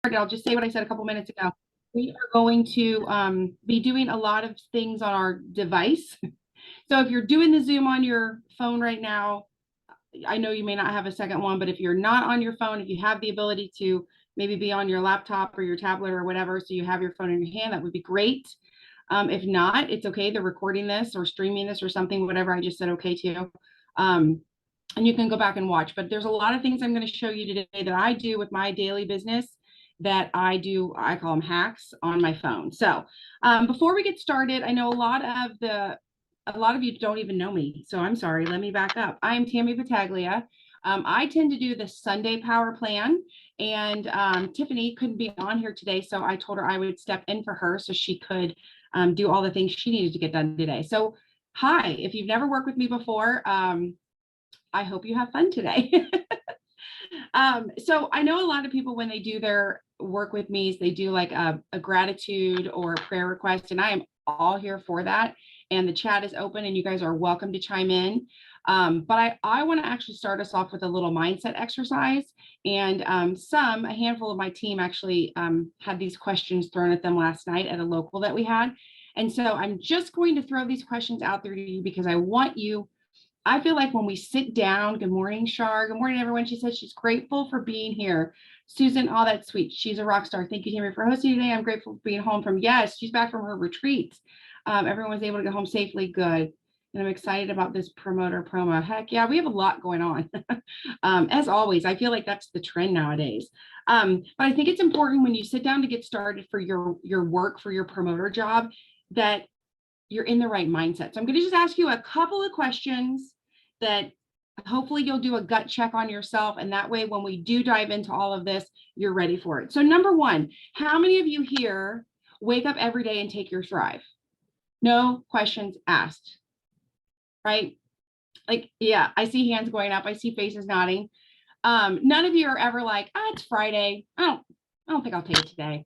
I'll just say what I said a couple minutes ago. We are going to be doing a lot of things on our device. So if you're doing the Zoom on your phone right now, I know you may not have a second one, but if you're not on your phone, if you have the ability to maybe be on your laptop or your tablet or whatever, so you have your phone in your hand, that would be great. If not, it's okay. They're recording this or streaming this or something, whatever I just said okay to. And you can go back and watch. But there's a lot of things I'm going to show you today that I do with my daily business that I do. I call them hacks on my phone. So before we get started, I know a lot of you don't even know me. So I'm sorry. Let me back up. I'm Tammy Battaglia. I tend to do the Sunday power plan, and Tiffany couldn't be on here today. So I told her I would step in for her so she could do all the things she needed to get done today. So hi, if you've never worked with me before, I hope you have fun today. So I know a lot of people, when they do their work with me, they do like a gratitude or a prayer request, and I am all here for that. And the chat is open and you guys are welcome to chime in. But I want to actually start us off with a little mindset exercise. And a handful of my team actually had these questions thrown at them last night at a local that we had. And so I'm just going to throw these questions out there to you because I feel like when we sit down, good morning, Shar. Good morning, everyone. She said she's grateful for being here. Susan, all that sweet. She's a rock star. Thank you, Tammy, for hosting today. I'm grateful for being home yes, she's back from her retreat. Everyone was able to go home safely. Good. And I'm excited about this promoter promo. Heck yeah, we have a lot going on. As always, I feel like that's the trend nowadays. But I think it's important when you sit down to get started for your work, for your promoter job, that you're in the right mindset. So I'm going to just ask you a couple of questions that hopefully you'll do a gut check on yourself. And that way, when we do dive into all of this, you're ready for it. So number one, how many of you here wake up every day and take your Thrive? No questions asked, right? Like, yeah, I see hands going up. I see faces nodding. None of you are ever like, it's Friday. I don't think I'll take it today.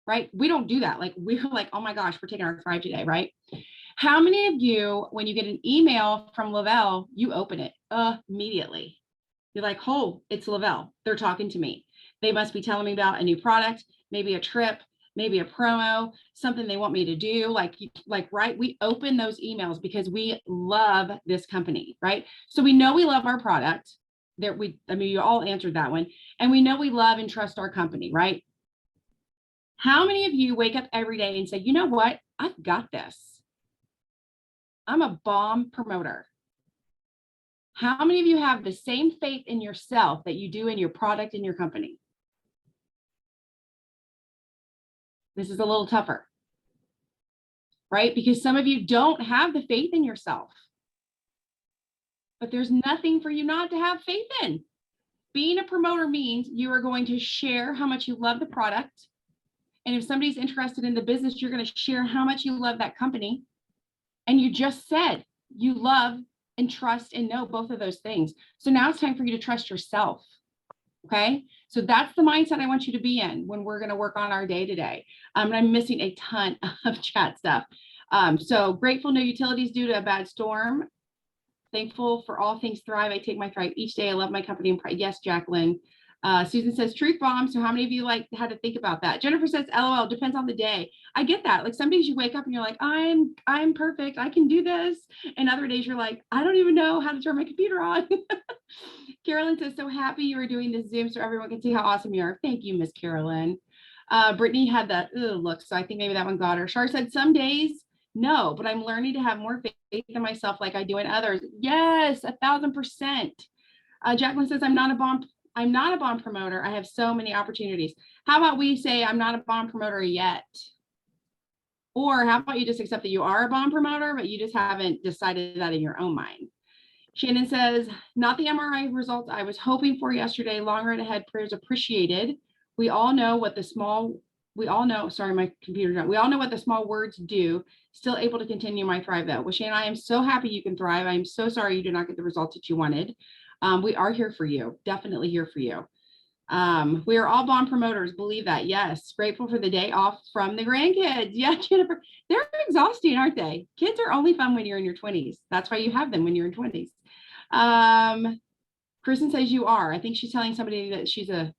Right? We don't do that. Like, we're like, oh my gosh, we're taking our Thrive today, right? How many of you, when you get an email from Lavelle, you open it immediately? You're like, oh, it's Lavelle. They're talking to me. They must be telling me about a new product, maybe a trip, maybe a promo, something they want me to do. Right? We open those emails because we love this company, right? So we know we love our product. You all answered that one. And we know we love and trust our company, right? How many of you wake up every day and say, you know what? I've got this. I'm a bomb promoter. How many of you have the same faith in yourself that you do in your product and your company? This is a little tougher, right? Because some of you don't have the faith in yourself. But there's nothing for you not to have faith in. Being a promoter means you are going to share how much you love the product. And if somebody's interested in the business, you're going to share how much you love that company. And you just said you love and trust and know both of those things. So now it's time for you to trust yourself. Okay. So that's the mindset I want you to be in when we're going to work on our day today. And I'm missing a ton of chat stuff. So grateful no utilities due to a bad storm. Thankful for all things Thrive. I take my Thrive each day. I love my company. Yes, Jacqueline. Susan says truth bomb. So how many of you had to think about that? Jennifer says LOL, depends on the day. I get that. Like some days you wake up and you're like, I'm perfect. I can do this. And other days you're like, I don't even know how to turn my computer on. Carolyn says, so happy you are doing this Zoom so everyone can see how awesome you are. Thank you, Miss Carolyn. Brittany had that look. So I think maybe that one got her. Shar said some days, no, but I'm learning to have more faith in myself like I do in others. Yes, 1,000%. Jacqueline says, I'm not a bomb promoter. I have so many opportunities. How about we say I'm not a bomb promoter yet? Or how about you just accept that you are a bomb promoter, but you just haven't decided that in your own mind? Shannon says, not the MRI results I was hoping for yesterday. Longer ahead, prayers appreciated. We all know what the small words do. Still able to continue my Thrive though. Well, Shannon, I am so happy you can thrive. I'm so sorry you did not get the results that you wanted. We are here for you. Definitely here for you. We are all bomb promoters. Believe that. Yes. Grateful for the day off from the grandkids. Yeah, Jennifer. They're exhausting, aren't they? Kids are only fun when you're in your 20s. That's why you have them when you're in 20s. Kristen says you are. I think she's telling somebody that she's a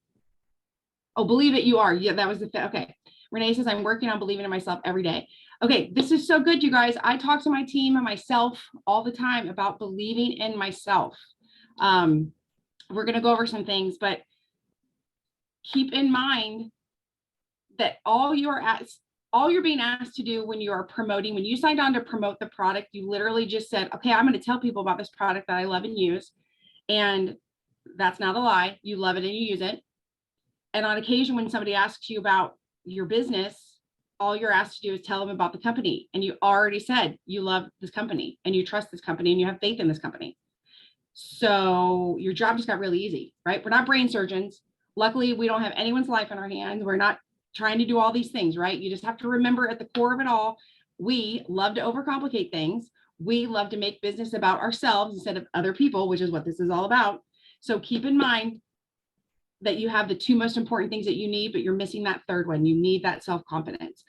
Oh, believe it, you are. Yeah, that was okay. Renee says, I'm working on believing in myself every day. Okay, this is so good, you guys. I talk to my team and myself all the time about believing in myself. We're going to go over some things, but keep in mind that all you're being asked to do when you are promoting, when you signed on to promote the product, you literally just said, okay, I'm going to tell people about this product that I love and use. And that's not a lie. You love it and you use it. And on occasion, when somebody asks you about your business, all you're asked to do is tell them about the company. And you already said you love this company and you trust this company and you have faith in this company. So your job just got really easy, right? We're not brain surgeons. Luckily, we don't have anyone's life in our hands. We're not trying to do all these things, right? You just have to remember at the core of it all, we love to overcomplicate things. We love to make business about ourselves instead of other people, which is what this is all about. So keep in mind that you have the two most important things that you need, but you're missing that third one. You need that self-confidence.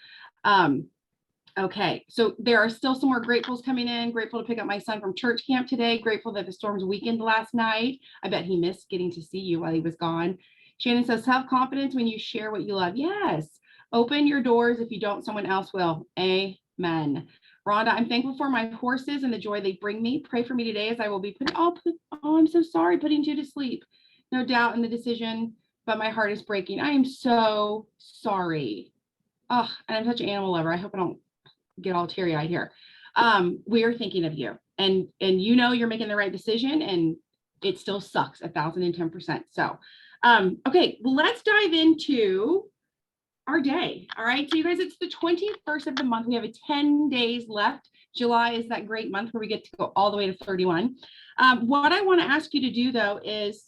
Okay, so there are still some more gratefuls coming in. Grateful to pick up my son from church camp today. Grateful that the storms weakened last night. I bet he missed getting to see you while he was gone. Shannon says, have confidence when you share what you love. Yes, open your doors. If you don't, someone else will. Amen. Rhonda, I'm thankful for my horses and the joy they bring me. Pray for me today as I will be putting, oh, I'm so sorry, putting you to sleep. No doubt in the decision, but my heart is breaking. I am so sorry. Oh, and I'm such an animal lover. I hope I don't get all teary-eyed here. We are thinking of you, and you know you're making the right decision, and it still sucks 1,010%. So, okay, well, let's dive into our day. All right, so you guys, it's the 21st of the month. We have 10 days left. July is that great month where we get to go all the way to 31. What I want to ask you to do though is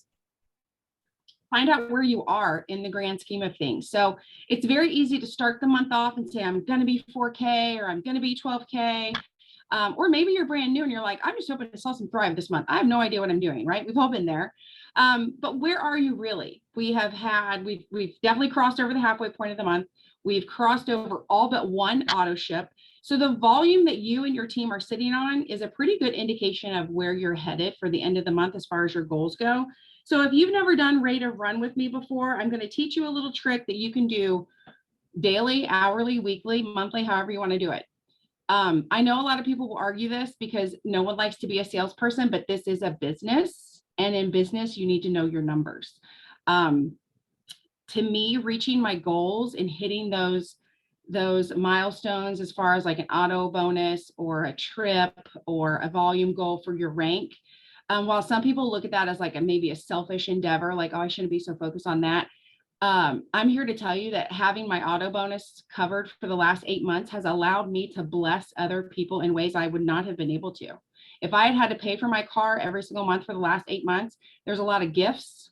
find out where you are in the grand scheme of things. So it's very easy to start the month off and say, I'm going to be 4K or I'm going to be 12K. Or maybe you're brand new and you're like, I'm just hoping to sell some Thrive this month. I have no idea what I'm doing, right? We've all been there. But where are you really? We've definitely crossed over the halfway point of the month. We've crossed over all but one auto ship. So the volume that you and your team are sitting on is a pretty good indication of where you're headed for the end of the month as far as your goals go. So if you've never done rate of run with me before, I'm going to teach you a little trick that you can do daily, hourly, weekly, monthly, however you want to do it. I know a lot of people will argue this because no one likes to be a salesperson, but this is a business. And in business, you need to know your numbers. To me, reaching my goals and hitting those milestones as far as like an auto bonus or a trip or a volume goal for your rank, while some people look at that as like maybe a selfish endeavor, like, oh, I shouldn't be so focused on that. I'm here to tell you that having my auto bonus covered for the last 8 months has allowed me to bless other people in ways I would not have been able to. If I had had to pay for my car every single month for the last 8 months, there's a lot of gifts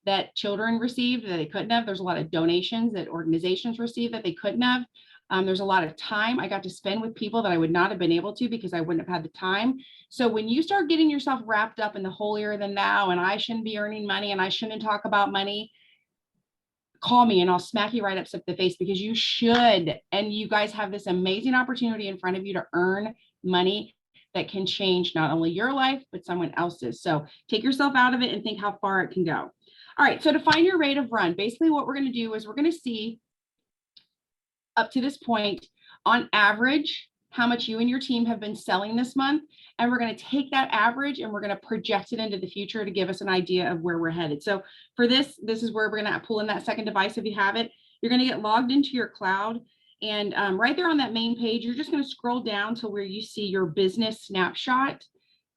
that children received that they couldn't have. There's a lot of donations that organizations received that they couldn't have. There's a lot of time I got to spend with people that I would not have been able to because I wouldn't have had the time. So when you start getting yourself wrapped up in the holier than thou, and I shouldn't be earning money and I shouldn't talk about money, call me and I'll smack you right upside the face because you should. And you guys have this amazing opportunity in front of you to earn money that can change not only your life, but someone else's. So take yourself out of it and think how far it can go. All right, so to find your rate of run, basically what we're going to do is we're going to see up to this point, on average, how much you and your team have been selling this month. And we're going to take that average and we're going to project it into the future to give us an idea of where we're headed. So for this is where we're going to pull in that second device. If you have it, you're going to get logged into your cloud. And right there on that main page, you're just going to scroll down to where you see your business snapshot.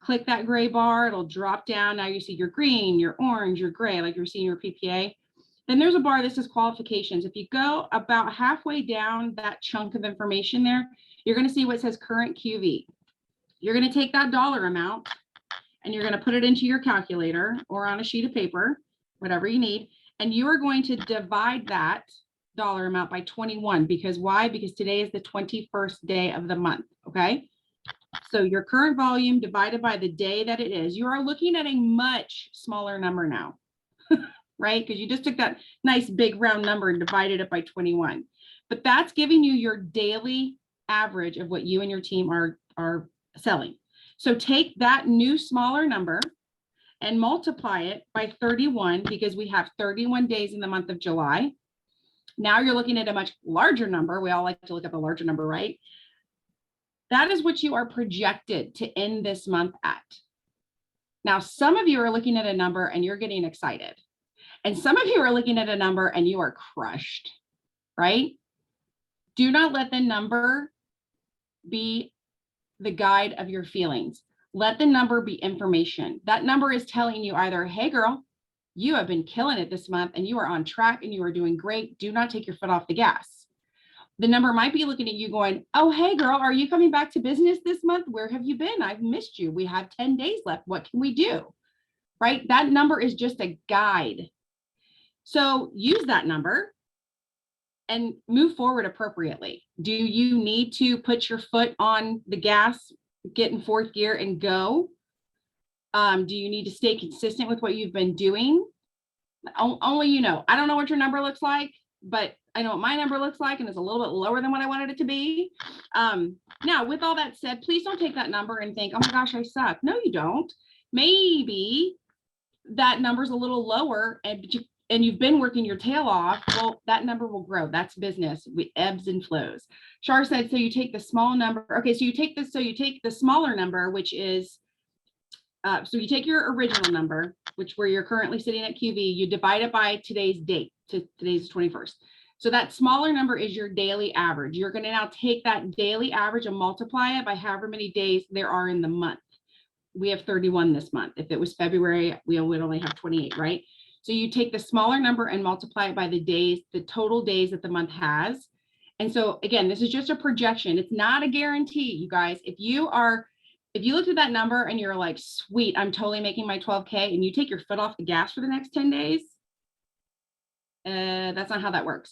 Click that gray bar, it'll drop down. Now you see your green, your orange, your gray, like you're seeing your PPA. Then there's a bar that says qualifications. If you go about halfway down that chunk of information there, you're going to see what says current QV. You're going to take that dollar amount and you're going to put it into your calculator or on a sheet of paper, whatever you need. And you are going to divide that dollar amount by 21 because why? Because today is the 21st day of the month. Okay. So your current volume divided by the day that it is, you are looking at a much smaller number now. Right? Because you just took that nice big round number and divided it by 21. But that's giving you your daily average of what you and your team are selling. So take that new smaller number and multiply it by 31 because we have 31 days in the month of July. Now you're looking at a much larger number. We all like to look at the larger number, right? That is what you are projected to end this month at. Now, some of you are looking at a number and you're getting excited. And some of you are looking at a number and you are crushed, right? Do not let the number be the guide of your feelings. Let the number be information. That number is telling you either, hey girl, you have been killing it this month and you are on track and you are doing great. Do not take your foot off the gas. The number might be looking at you going, oh, hey girl, are you coming back to business this month? Where have you been? I've missed you. We have 10 days left. What can we do? Right? That number is just a guide. So use that number and move forward appropriately. Do you need to put your foot on the gas, get in fourth gear and go? Do you need to stay consistent with what you've been doing? Only you know. I don't know what your number looks like, but I know what my number looks like, and it's a little bit lower than what I wanted it to be. Now, with all that said, please don't take that number and think, oh my gosh, I suck. No, you don't. Maybe that number's a little lower and you've been working your tail off. Well, that number will grow. That's business. We ebbs and flows. Shar said, so you take the small number. Okay, so you take this. So you take the smaller number, which is, so you take your original number, which where you're currently sitting at QV, you divide it by today's date. Today's 21st. So that smaller number is your daily average. You're going to now take that daily average and multiply it by however many days there are in the month. We have 31 this month. If it was February, we would only have 28, right? So you take the smaller number and multiply it by the days, the total days that the month has. And so again, this is just a projection. It's not a guarantee, you guys. If you looked at that number and you're like, sweet, I'm totally making my 12K, and you take your foot off the gas for the next 10 days, that's not how that works.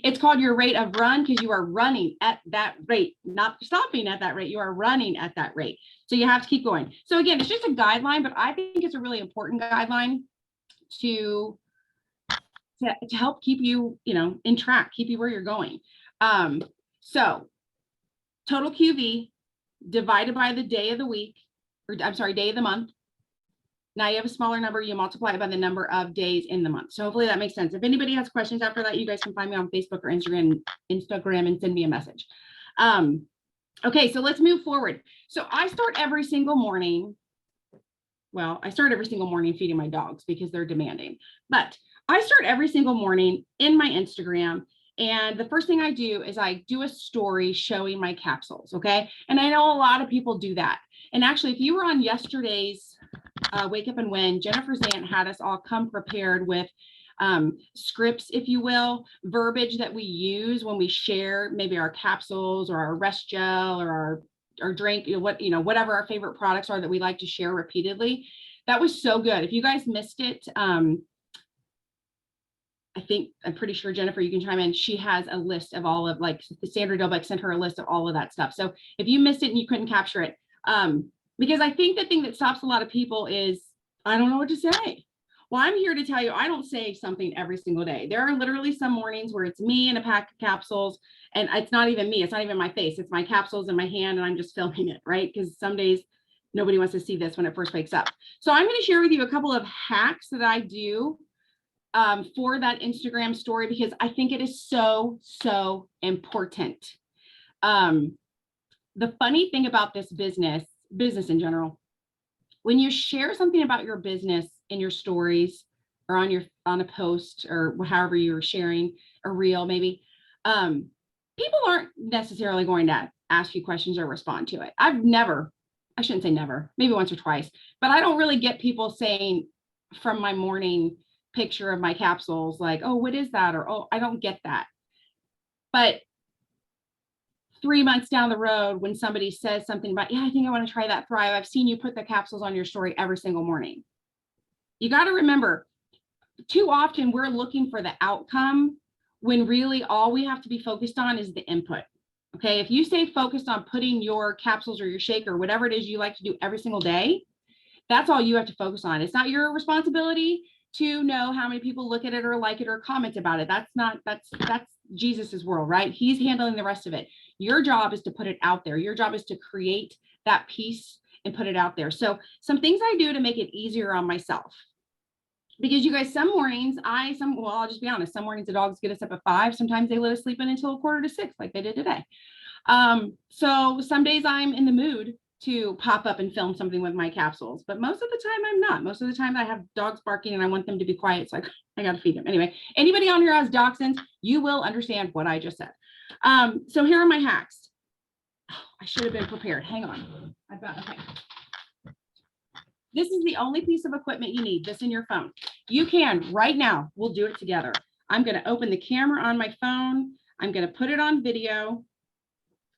It's called your rate of run because you are running at that rate, not stopping at that rate. You are running at that rate. So you have to keep going. So again, it's just a guideline, but I think it's a really important guideline to help keep you, in track, keep you where you're going. So total QV divided by the day of the week, or I'm sorry, day of the month. Now you have a smaller number, you multiply it by the number of days in the month. So hopefully that makes sense. If anybody has questions after that, you guys can find me on Facebook or Instagram and send me a message. Okay, so let's move forward. So I start every single morning. Well, I start every single morning feeding my dogs because they're demanding. But I start every single morning in my Instagram. And the first thing I do is I do a story showing my capsules, okay? And I know a lot of people do that. And actually, if you were on yesterday's Wake Up and Win, Jennifer Zant had us all come prepared with scripts, if you will, verbiage that we use when we share maybe our capsules or our rest gel or our drink, whatever our favorite products are that we like to share repeatedly. That was so good. If you guys missed it, I'm pretty sure Jennifer, you can chime in. She has a list of all of, like, Sandra Dilbeck sent her a list of all of that stuff. So if you missed it and you couldn't capture it, because I think the thing that stops a lot of people is, I don't know what to say. Well, I'm here to tell you, I don't say something every single day. There are literally some mornings where it's me and a pack of capsules, and it's not even me. It's not even my face. It's my capsules in my hand, and I'm just filming it, right? Because some days nobody wants to see this when it first wakes up. So I'm going to share with you a couple of hacks that I do for that Instagram story, because I think it is so, so important. The funny thing about this business in general, when you share something about your business in your stories or on a post or however you're sharing a reel, maybe, people aren't necessarily going to ask you questions or respond to it. I shouldn't say never, maybe once or twice, but I don't really get people saying from my morning picture of my capsules, like, oh, what is that? Or, oh, I don't get that. But 3 months down the road, when somebody says something about, yeah, I think I want to try that Thrive, I've seen you put the capsules on your story every single morning. You got to remember, too often we're looking for the outcome when really all we have to be focused on is the input. Okay, if you stay focused on putting your capsules or your shake or whatever it is you like to do every single day, that's all you have to focus on. It's not your responsibility to know how many people look at it or like it or comment about it. That's Jesus's world, right? He's handling the rest of it. Your job is to put it out there. Your job is to create that piece and put it out there. So some things I do to make it easier on myself. Because you guys, some mornings, well, I'll just be honest, some mornings the dogs get us up at 5. Sometimes they let us sleep in until 5:45, like they did today. So some days I'm in the mood to pop up and film something with my capsules, but most of the time I'm not. Most of the time I have dogs barking and I want them to be quiet, so I got to feed them. Anyway, anybody on here has dachshunds, you will understand what I just said. So here are my hacks. Oh, I should have been prepared. Hang on. Okay. This is the only piece of equipment you need, this in your phone. You can, right now, we'll do it together. I'm going to open the camera on my phone. I'm going to put it on video.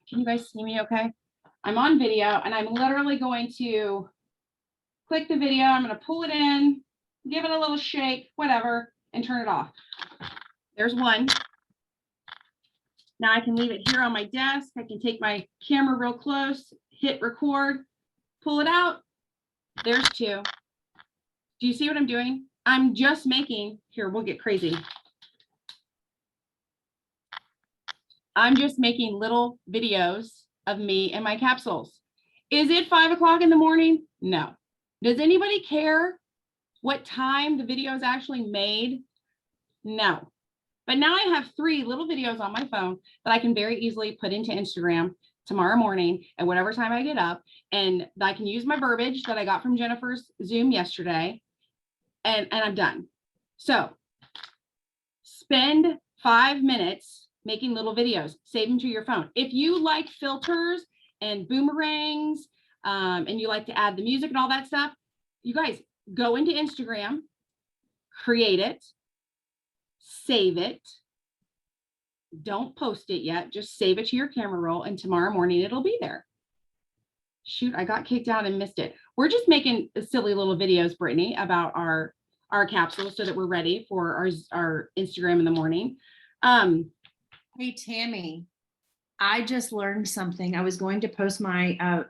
Can you guys see me okay? I'm on video and I'm literally going to click the video. I'm going to pull it in, give it a little shake, whatever, and turn it off. There's one. Now I can leave it here on my desk. I can take my camera real close, hit record, pull it out. There's 2. Do you see what I'm doing? I'm just making, here, we'll get crazy. I'm just making little videos of me and my capsules. Is it 5 o'clock in the morning? No. Does anybody care what time the video is actually made? No. But now I have 3 little videos on my phone that I can very easily put into Instagram tomorrow morning at whatever time I get up. And I can use my verbiage that I got from Jennifer's Zoom yesterday. And I'm done. So spend 5 minutes making little videos, save them to your phone. If you like filters and boomerangs, and you like to add the music and all that stuff, you guys go into Instagram, create it, save it. Don't post it yet, just save it to your camera roll, and tomorrow morning it'll be there. Shoot, I got kicked out and missed it. We're just making silly little videos, Brittany, about our capsules so that we're ready for our Instagram in the morning. Hey, Tammy, I just learned something. I was going to post my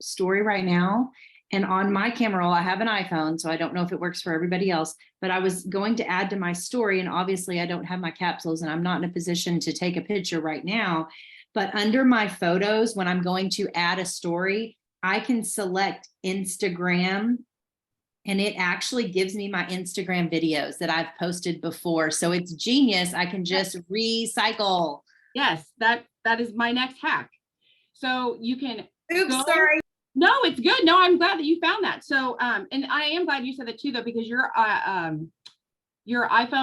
story right now, and on my camera roll, I have an iPhone, so I don't know if it works for everybody else, but I was going to add to my story, and obviously I don't have my capsules and I'm not in a position to take a picture right now, but under my photos, when I'm going to add a story, I can select Instagram, and it actually gives me my Instagram videos that I've posted before. So it's genius. I can just recycle. Yes, that is my next hack. So you can Sorry. No, it's good. No, I'm glad that you found that. So and I am glad you said that too, though, because your iPhone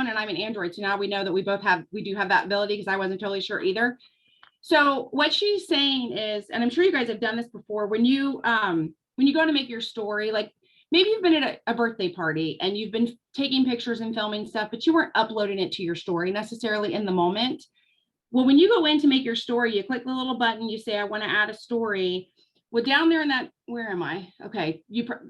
and I'm an Android. So now we know that we do have that ability, because I wasn't totally sure either. So what she's saying is, and I'm sure you guys have done this before, when you go to make your story, like maybe you've been at a birthday party and you've been taking pictures and filming stuff, but you weren't uploading it to your story necessarily in the moment. Well, when you go in to make your story, you click the little button, you say, I want to add a story. Well, down there in that, where am I? Okay,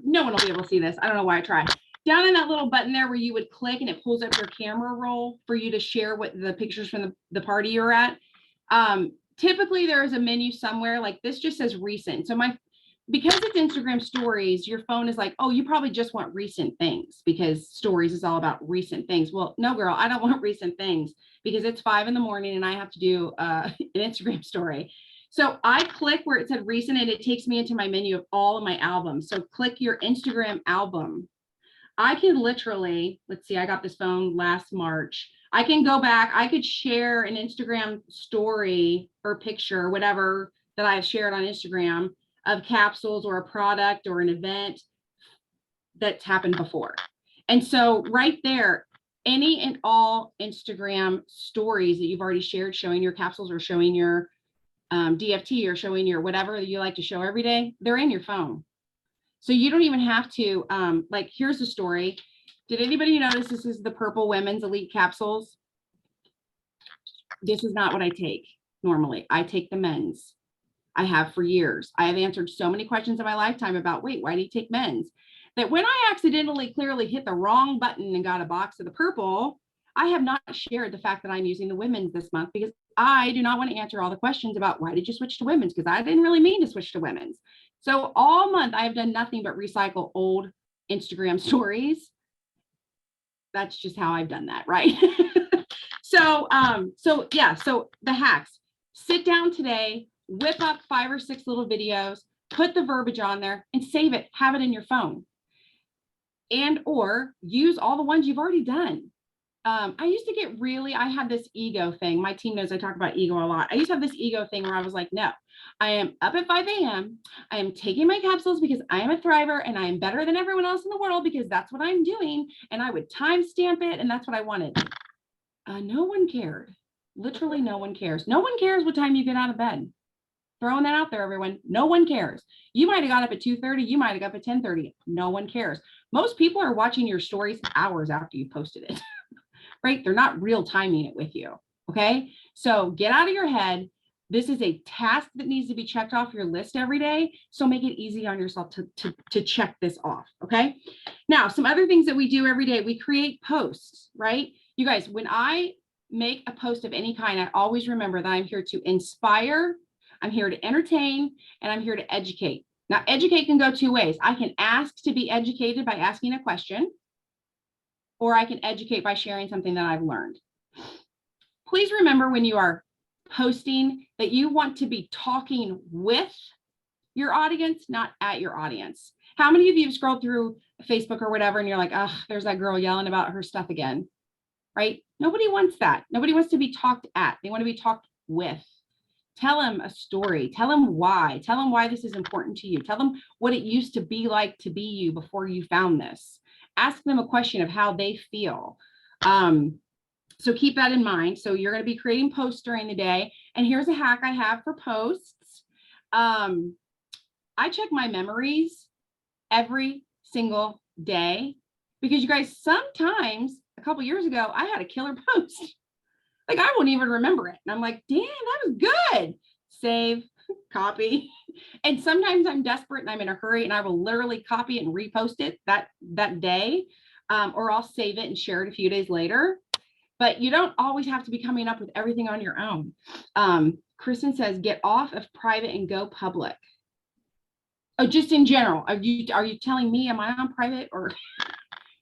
no one will be able to see this. I don't know why I tried. Down in that little button there where you would click and it pulls up your camera roll for you to share what the pictures from the party you're at. Typically there is a menu somewhere, like this just says recent. So because it's Instagram stories, your phone is like, oh, you probably just want recent things because stories is all about recent things. Well, no, girl, I don't want recent things because it's 5 in the morning and I have to do an Instagram story. So I click where it said recent and it takes me into my menu of all of my albums. So click your Instagram album. I can literally, let's see, I got this phone last March. I can go back, I could share an Instagram story or picture, whatever that I've shared on Instagram of capsules or a product or an event that's happened before. And so right there, any and all Instagram stories that you've already shared showing your capsules or showing your DFT or showing your whatever you like to show every day, they're in your phone. So you don't even have to, like, here's the story. Did anybody notice this is the Purple Women's Elite capsules? This is not what I take normally. I take the men's. I have for years. I have answered so many questions in my lifetime about, wait, why do you take men's? That when I accidentally clearly hit the wrong button and got a box of the purple, I have not shared the fact that I'm using the women's this month because I do not want to answer all the questions about why did you switch to women's, because I didn't really mean to switch to women's. So all month I have done nothing but recycle old Instagram stories. That's just how I've done that, right? So yeah, so the hacks. Sit down today, whip up 5 or 6 little videos, put the verbiage on there and save it, have it in your phone. and or use all the ones you've already done. I used to get really, I had this ego thing. My team knows I talk about ego a lot. I used to have this ego thing where I was like, no, I am up at 5 a.m. I am taking my capsules because I am a thriver and I am better than everyone else in the world because that's what I'm doing. And I would timestamp it and that's what I wanted. No one cared. Literally no one cares. No one cares what time you get out of bed. Throwing that out there, everyone. No one cares. You might have got up at 2:30. You might have got up at 10:30. No one cares. Most people are watching your stories hours after you posted it. Right? They're not real timing it with you. Okay. So get out of your head. This is a task that needs to be checked off your list every day. So make it easy on yourself to check this off. Okay. Now, some other things that we do every day, we create posts, right? You guys, when I make a post of any kind, I always remember that I'm here to inspire, I'm here to entertain, and I'm here to educate. Now, educate can go two ways. I can ask to be educated by asking a question, or I can educate by sharing something that I've learned. Please remember when you are posting that you want to be talking with your audience, not at your audience. How many of you have scrolled through Facebook or whatever and you're like, oh, there's that girl yelling about her stuff again, right? Nobody wants that. Nobody wants to be talked at. They want to be talked with. Tell them a story. Tell them why. Tell them why this is important to you. Tell them what it used to be like to be you before you found this. Ask them a question of how they feel. So keep that in mind. So you're going to be creating posts during the day. And here's a hack I have for posts. I check my memories every single day because you guys, sometimes a couple years ago, I had a killer post. Like I won't even remember it. And I'm like, damn, that was good. Save, copy. And sometimes I'm desperate and I'm in a hurry and I will literally copy it and repost it that day. Or I'll save it and share it a few days later. But you don't always have to be coming up with everything on your own. Kristen says, get off of private and go public. Oh, just in general. Are you telling me, am I on private or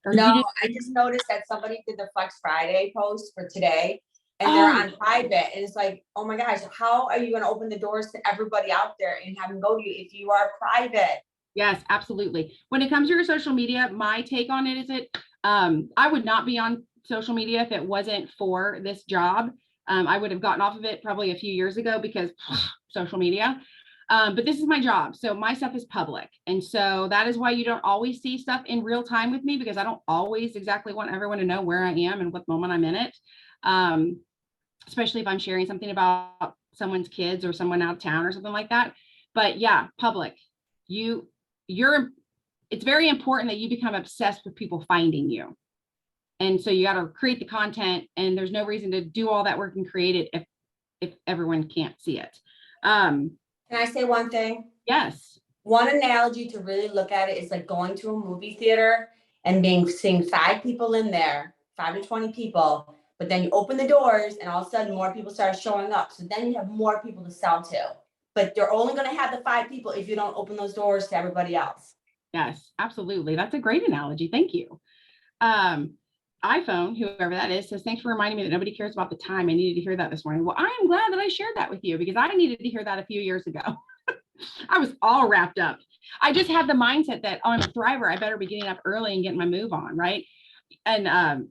no, I just noticed that somebody did the Flex Friday post for today and they're on private. And it's like, oh my gosh, how are you going to open the doors to everybody out there and have them go to you if you are private? Yes, absolutely. When it comes to your social media, my take on it is I would not be on social media if it wasn't for this job. I would have gotten off of it probably a few years ago because social media. But this is my job. So my stuff is public. And so that is why you don't always see stuff in real time with me because I don't always exactly want everyone to know where I am and what moment I'm in it. Especially if I'm sharing something about someone's kids or someone out of town or something like that. But yeah, public, it's very important that you become obsessed with people finding you. And so you got to create the content and there's no reason to do all that work and create it if everyone can't see it. Can I say one thing? Yes. One analogy to really look at it is like going to a movie theater and seeing 5 people in there, 5 to 20 people, but then you open the doors and all of a sudden more people start showing up. So then you have more people to sell to, but they're only going to have the 5 people if you don't open those doors to everybody else. Yes, absolutely. That's a great analogy. Thank you. iPhone, whoever that is, says, thanks for reminding me that nobody cares about the time. I needed to hear that this morning. Well, I am glad that I shared that with you because I needed to hear that a few years ago. I was all wrapped up. I just had the mindset that, oh, I'm a thriver. I better be getting up early and getting my move on, right? And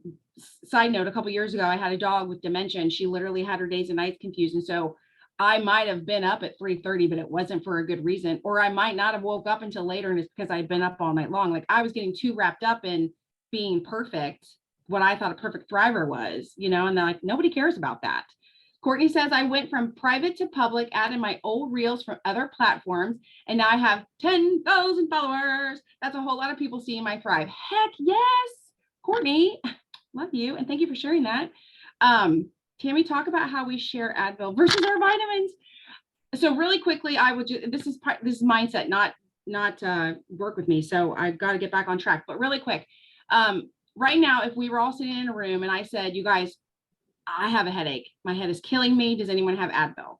side note, a couple years ago, I had a dog with dementia and she literally had her days and nights confused. And so I might have been up at 3:30, but it wasn't for a good reason. Or I might not have woke up until later and it's because I'd been up all night long. Like I was getting too wrapped up in being perfect, what I thought a perfect thriver was, and they're like, nobody cares about that. Courtney says, I went from private to public, added my old reels from other platforms, and now I have 10,000 followers. That's a whole lot of people seeing my thrive. Heck yes, Courtney, love you. And thank you for sharing that. Tammy, talk about how we share Advil versus our vitamins. So really quickly, I would this is mindset, not work with me. So I've got to get back on track, but really quick. Right now, if we were all sitting in a room and I said, you guys, I have a headache. My head is killing me. Does anyone have Advil?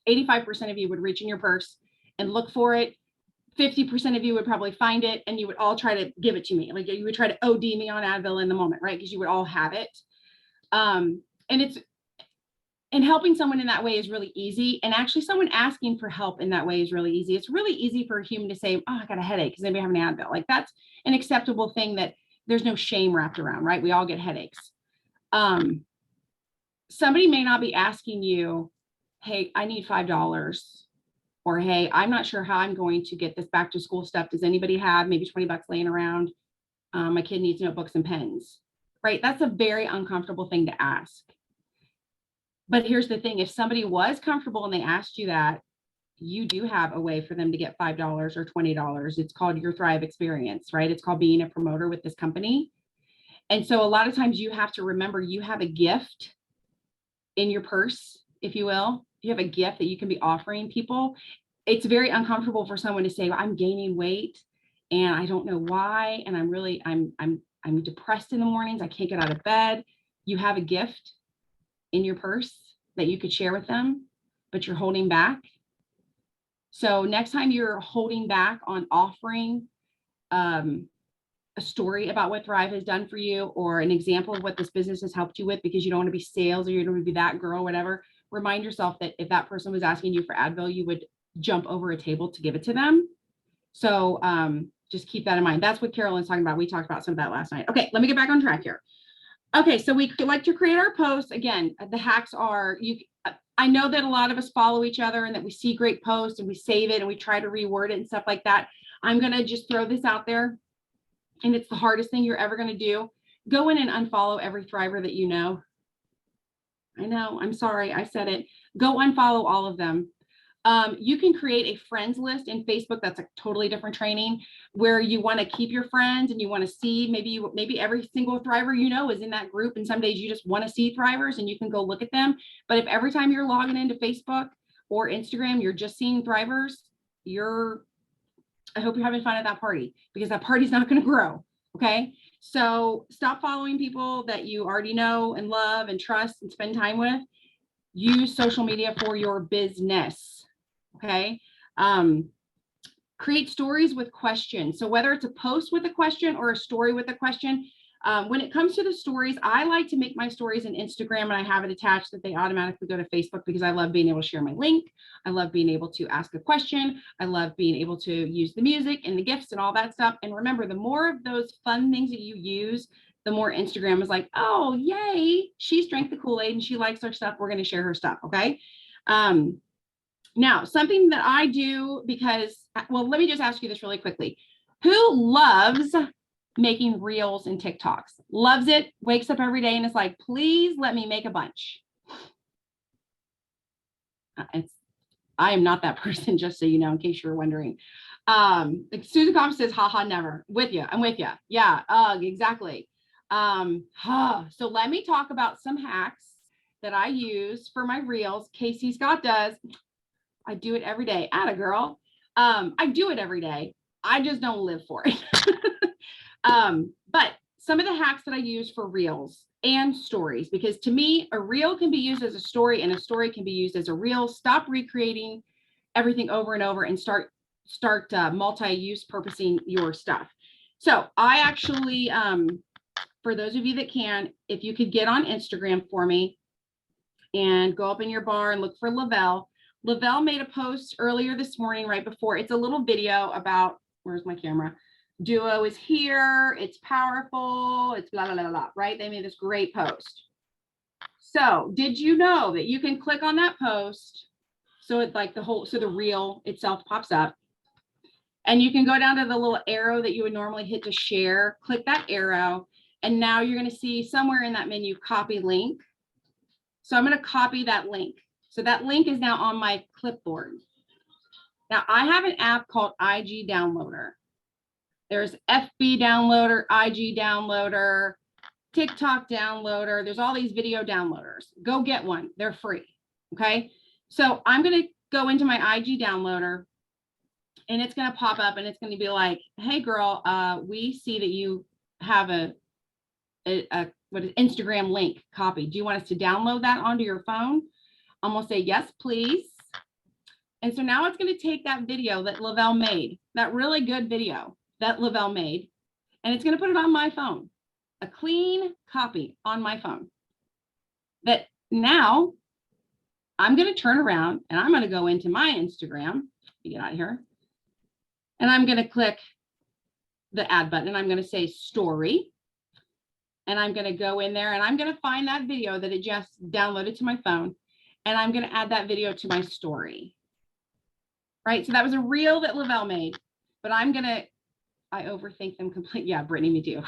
85% of you would reach in your purse and look for it. 50% of you would probably find it and you would all try to give it to me. Like you would try to OD me on Advil in the moment, right? Because you would all have it. And And helping someone in that way is really easy. And actually someone asking for help in that way is really easy. It's really easy for a human to say, oh, I got a headache because anybody have an Advil. Like that's an acceptable thing that there's no shame wrapped around, right? We all get headaches. Somebody may not be asking you, hey, I need $5. Or, hey, I'm not sure how I'm going to get this back to school stuff. Does anybody have maybe 20 bucks laying around? My kid needs notebooks and pens, right? That's a very uncomfortable thing to ask. But here's the thing, if somebody was comfortable and they asked you that, you do have a way for them to get $5 or $20. It's called your Thrive experience, right? It's called being a promoter with this company. And so a lot of times you have to remember you have a gift in your purse, if you will. You have a gift that you can be offering people. It's very uncomfortable for someone to say, well, I'm gaining weight and I don't know why. And I'm depressed in the mornings. I can't get out of bed. You have a gift in your purse that you could share with them, but you're holding back. So next time you're holding back on offering a story about what Thrive has done for you, or an example of what this business has helped you with, because you don't want to be sales or you don't want to be that girl, whatever, remind yourself that if that person was asking you for Advil, you would jump over a table to give it to them. So just keep that in mind. That's what Carolyn's talking about. We talked about some of that last night. Okay, let me get back on track here. Okay, so we like to create our posts. Again, the hacks are, I know that a lot of us follow each other and that we see great posts and we save it and we try to reword it and stuff like that. I'm going to just throw this out there. And it's the hardest thing you're ever going to do. Go in and unfollow every Thriver that you know. I know, I'm sorry, I said it. Go unfollow all of them. You can create a friends list in Facebook. That's a totally different training, where you want to keep your friends and you want to see maybe every single Thriver you know is in that group. And some days you just want to see Thrivers and you can go look at them. But if every time you're logging into Facebook or Instagram, you're just seeing Thrivers, I hope you're having fun at that party, because that party's not going to grow. Okay. So stop following people that you already know and love and trust and spend time with. Use social media for your business. Okay. Create stories with questions. So whether it's a post with a question or a story with a question, when it comes to the stories, I like to make my stories in Instagram and I have it attached that they automatically go to Facebook, because I love being able to share my link. I love being able to ask a question. I love being able to use the music and the gifts and all that stuff. And remember, the more of those fun things that you use, the more Instagram is like, oh, yay, she's drank the Kool-Aid and she likes our stuff. We're going to share her stuff. Okay. Now, something that I do, because, well, let me just ask you this really quickly. Who loves making reels and TikToks? Loves it, wakes up every day and is like, please let me make a bunch. I am not that person, just so you know, in case you were wondering. Susan Combs says, haha, never. With you. I'm with you. Yeah, exactly. So let me talk about some hacks that I use for my reels. Casey Scott does. I do it every day. Atta girl. I do it every day. I just don't live for it. But some of the hacks that I use for reels and stories, because to me, a reel can be used as a story and a story can be used as a reel. Stop recreating everything over and over and start multi-use purposing your stuff. So I actually, for those of you that can, if you could get on Instagram for me and go up in your bar and look for Lavelle. Lavelle made a post earlier this morning, right before. It's a little video about, where's my camera? Duo is here. It's powerful. It's blah, blah, blah, blah, right? They made this great post. So did you know that you can click on that post? So it's like the reel itself pops up. And you can go down to the little arrow that you would normally hit to share, click that arrow. And now you're going to see somewhere in that menu, copy link. So I'm going to copy that link. So that link is now on my clipboard. Now I have an app called IG Downloader. There's FB Downloader, IG Downloader, TikTok Downloader. There's all these video downloaders. Go get one. They're free. Okay. So I'm going to go into my IG Downloader and it's going to pop up and it's going to be like, hey girl, we see that you have a Instagram link copy. Do you want us to download that onto your phone? I'm going to say, yes, please. And so now it's going to take that video that Lavelle made, that really good video that Lavelle made, and it's going to put it on my phone, a clean copy on my phone that now I'm going to turn around and I'm going to go into my Instagram. Let me get out of here. And I'm going to click the add button and I'm going to say story. And I'm going to go in there and I'm going to find that video that it just downloaded to my phone. And I'm going to add that video to my story. Right. So that was a reel that Lavelle made, but I overthink them completely. Yeah, Brittany, me too.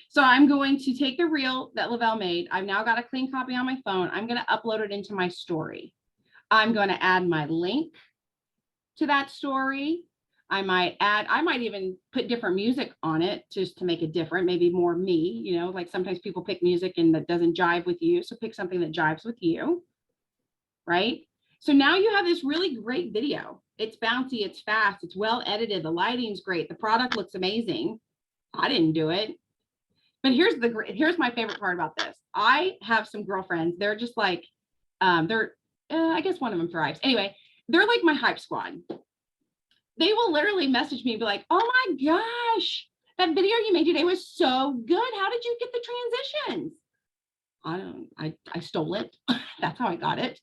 So I'm going to take the reel that Lavelle made. I've now got a clean copy on my phone. I'm going to upload it into my story. I'm going to add my link to that story. I might even put different music on it just to make it different, maybe more me, you know, like sometimes people pick music and that doesn't jive with you. So pick something that jives with you, right? So now you have this really great video. It's bouncy, it's fast, it's well edited, the lighting's great, the product looks amazing. I didn't do it. But here's my favorite part about this. I have some girlfriends, they're just like, I guess one of them thrives. Anyway, they're like my hype squad. They will literally message me and be like, oh my gosh, that video you made today was so good. How did you get the transitions? I stole it. That's how I got it.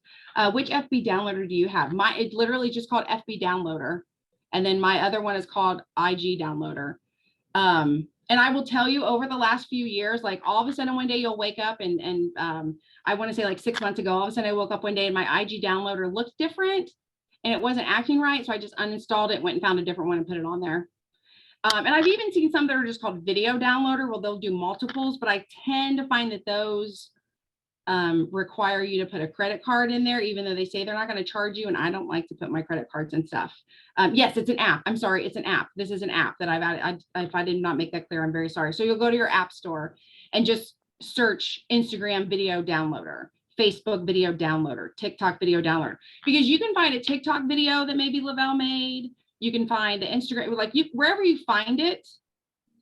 Which FB downloader do you have? It's literally just called FB downloader. And then my other one is called IG downloader. And I will tell you over the last few years, like all of a sudden one day you'll wake up and I want to say like 6 months ago, all of a sudden I woke up one day and my IG downloader looked different and it wasn't acting right. So I just uninstalled it, went and found a different one and put it on there. And I've even seen some that are just called video downloader. Well, they'll do multiples, but I tend to find that those require you to put a credit card in there, even though they say they're not going to charge you. And I don't like to put my credit cards and stuff. Yes, it's an app. I'm sorry. It's an app. This is an app that I've added. If I did not make that clear, I'm very sorry. So you'll go to your app store and just search Instagram video downloader, Facebook video downloader, TikTok video downloader, because you can find a TikTok video that maybe Lavelle made. You can find the Instagram, like wherever you find it,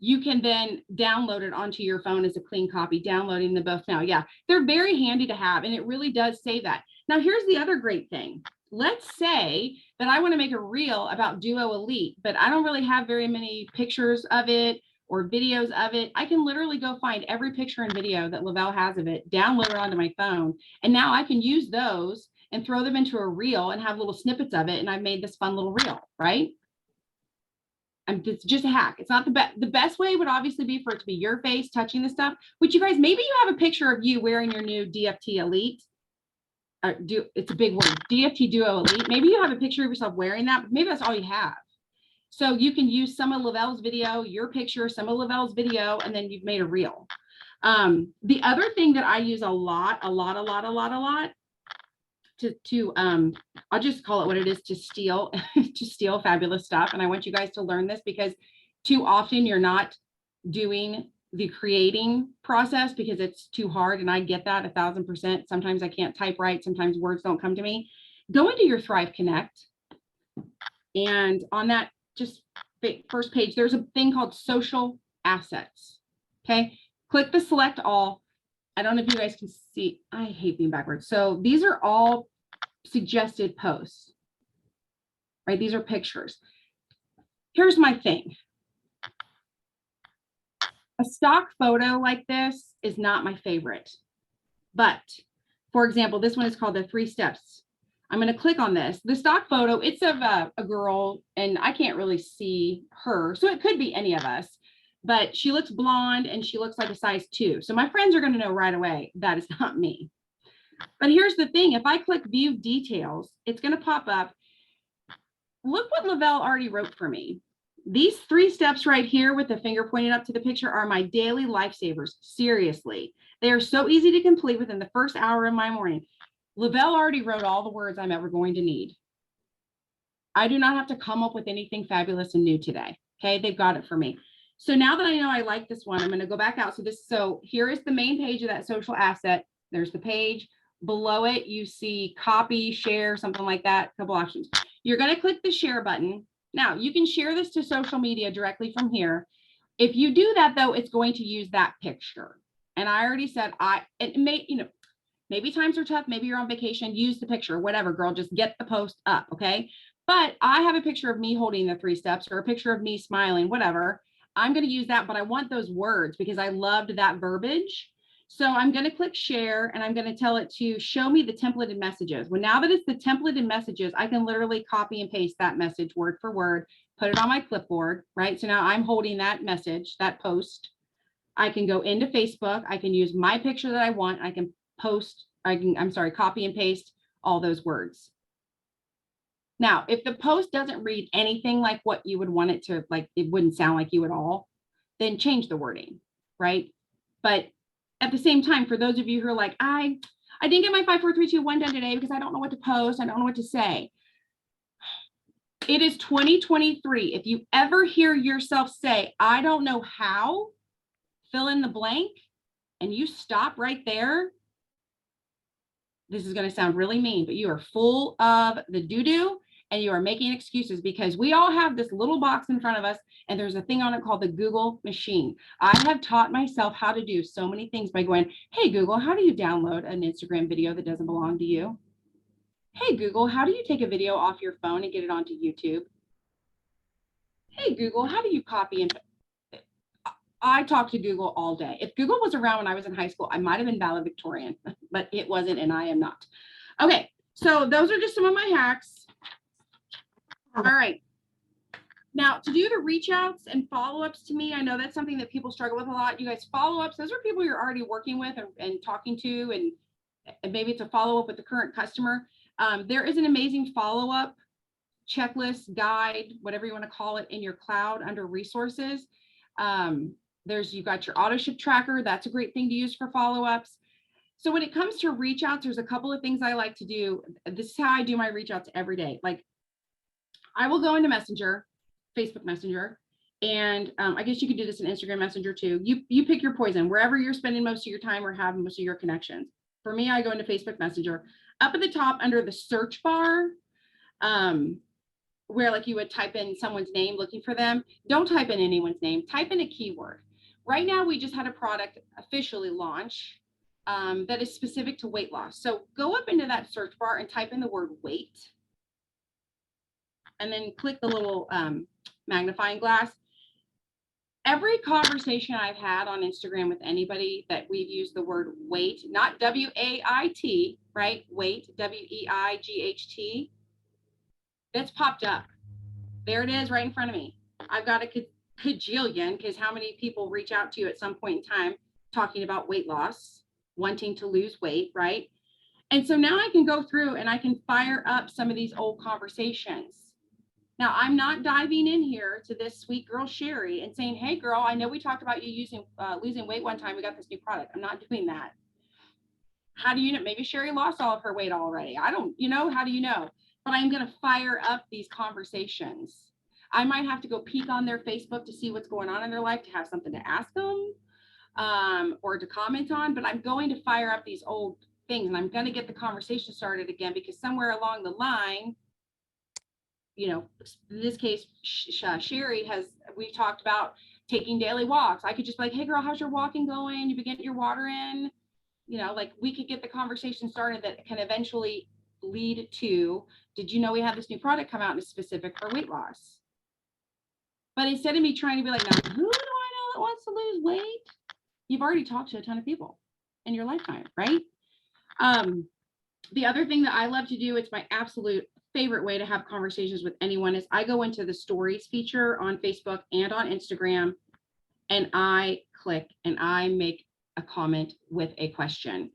you can then download it onto your phone as a clean copy, downloading them both now. Yeah, they're very handy to have, and it really does save that. Now, here's the other great thing. Let's say that I want to make a reel about Duo Elite, but I don't really have very many pictures of it or videos of it. I can literally go find every picture and video that Lavelle has of it, download it onto my phone, and now I can use those and throw them into a reel and have little snippets of it, and I've made this fun little reel, right? It's just a hack. It's not the best. The best way would obviously be for it to be your face touching the stuff, which you guys, maybe you have a picture of you wearing your new DFT Elite. It's a big word, DFT Duo Elite. Maybe you have a picture of yourself wearing that, but maybe that's all you have. So you can use some of Lavelle's video, your picture, some of Lavelle's video, and then you've made a reel. The other thing that I use a lot, I'll just call it what it is, to steal fabulous stuff. And I want you guys to learn this, because too often you're not doing the creating process because it's too hard. And I get that 1000%. Sometimes I can't type right. Sometimes words don't come to me. Go into your Thrive Connect. And on that just first page, there's a thing called social assets. Okay. Click the select all. I don't know if you guys can see, I hate being backwards. So these are all suggested posts, right? These are pictures. Here's my thing. A stock photo like this is not my favorite. But for example, this one is called the 3 steps. I'm going to click on this. The stock photo, it's of a girl, and I can't really see her. So it could be any of us. But she looks blonde and she looks like a size 2. So my friends are going to know right away that is not me. But here's the thing. If I click view details, it's going to pop up. Look what Lavelle already wrote for me. These 3 steps right here with the finger pointed up to the picture are my daily lifesavers. Seriously. They are so easy to complete within the first hour of my morning. Lavelle already wrote all the words I'm ever going to need. I do not have to come up with anything fabulous and new today. Okay. They've got it for me. So now that I know I like this one, I'm going to go back out. So here is the main page of that social asset. There's the page. Below it, you see copy, share, something like that, a couple options. You're going to click the share button. Now you can share this to social media directly from here. If you do that though, it's going to use that picture. And I already said, maybe times are tough. Maybe you're on vacation, use the picture, whatever, girl, just get the post up. Okay. But I have a picture of me holding the 3 steps or a picture of me smiling, whatever. I'm going to use that, but I want those words because I loved that verbiage. So I'm going to click share and I'm going to tell it to show me the templated messages. Well, now that it's the templated messages, I can literally copy and paste that message word for word, put it on my clipboard, right? So now I'm holding that message, that post. I can go into Facebook. I can use my picture that I want. I can post, copy and paste all those words. Now, if the post doesn't read anything like what you would want it to, like it wouldn't sound like you at all, then change the wording, right? But at the same time, for those of you who are like, I didn't get my 5, 4, 3, 2, 1 done today because I don't know what to post. I don't know what to say. It is 2023. If you ever hear yourself say, I don't know how, fill in the blank, and you stop right there, this is going to sound really mean, but you are full of the doo-doo and you are making excuses, because we all have this little box in front of us and there's a thing on it called the Google machine. I have taught myself how to do so many things by going, hey, Google, how do you download an Instagram video that doesn't belong to you? Hey, Google, how do you take a video off your phone and get it onto YouTube? Hey, Google, how do you copy and I talk to Google all day. If Google was around when I was in high school, I might have been valedictorian, but it wasn't, and I am not. Okay, so those are just some of my hacks. All right. Now, to do the reach outs and follow-ups to me, I know that's something that people struggle with a lot. You guys, follow-ups, those are people you're already working with and talking to, and maybe it's a follow-up with the current customer. There is an amazing follow-up checklist, guide, whatever you want to call it, in your cloud under resources. You've got your auto ship tracker. That's a great thing to use for follow-ups. So when it comes to reach outs, there's a couple of things I like to do. This is how I do my reach outs every day. Like, I will go into Messenger, Facebook Messenger, and I guess you could do this in Instagram Messenger too. You pick your poison, wherever you're spending most of your time or have most of your connections. For me, I go into Facebook Messenger. Up at the top under the search bar, where like you would type in someone's name looking for them, don't type in anyone's name, type in a keyword. Right now, we just had a product officially launch that is specific to weight loss. So go up into that search bar and type in the word weight, and then click the little magnifying glass. Every conversation I've had on Instagram with anybody that we've used the word weight, not W-A-I-T, right? Weight, W-E-I-G-H-T, that's popped up. There it is right in front of me. I've got a cajillion, because how many people reach out to you at some point in time talking about weight loss, wanting to lose weight, right? And so now I can go through and I can fire up some of these old conversations. Now, I'm not diving in here to this sweet girl, Sherry, and saying, hey, girl, I know we talked about you losing weight one time. We got this new product. I'm not doing that. How do you know? Maybe Sherry lost all of her weight already. I don't, how do you know? But I'm going to fire up these conversations. I might have to go peek on their Facebook to see what's going on in their life, to have something to ask them or to comment on, but I'm going to fire up these old things, and I'm going to get the conversation started again, because somewhere along the line, in this case, Sherry we've talked about taking daily walks. I could just be like, hey girl, how's your walking going? You been getting your water in? Like we could get the conversation started that can eventually lead to, did you know we have this new product come out and it's specific for weight loss? But instead of me trying to be like, now, who do I know that wants to lose weight? You've already talked to a ton of people in your lifetime, right? The other thing that I love to do, it's my absolute favorite way to have conversations with anyone, is I go into the stories feature on Facebook and on Instagram, and I click and I make a comment with a question.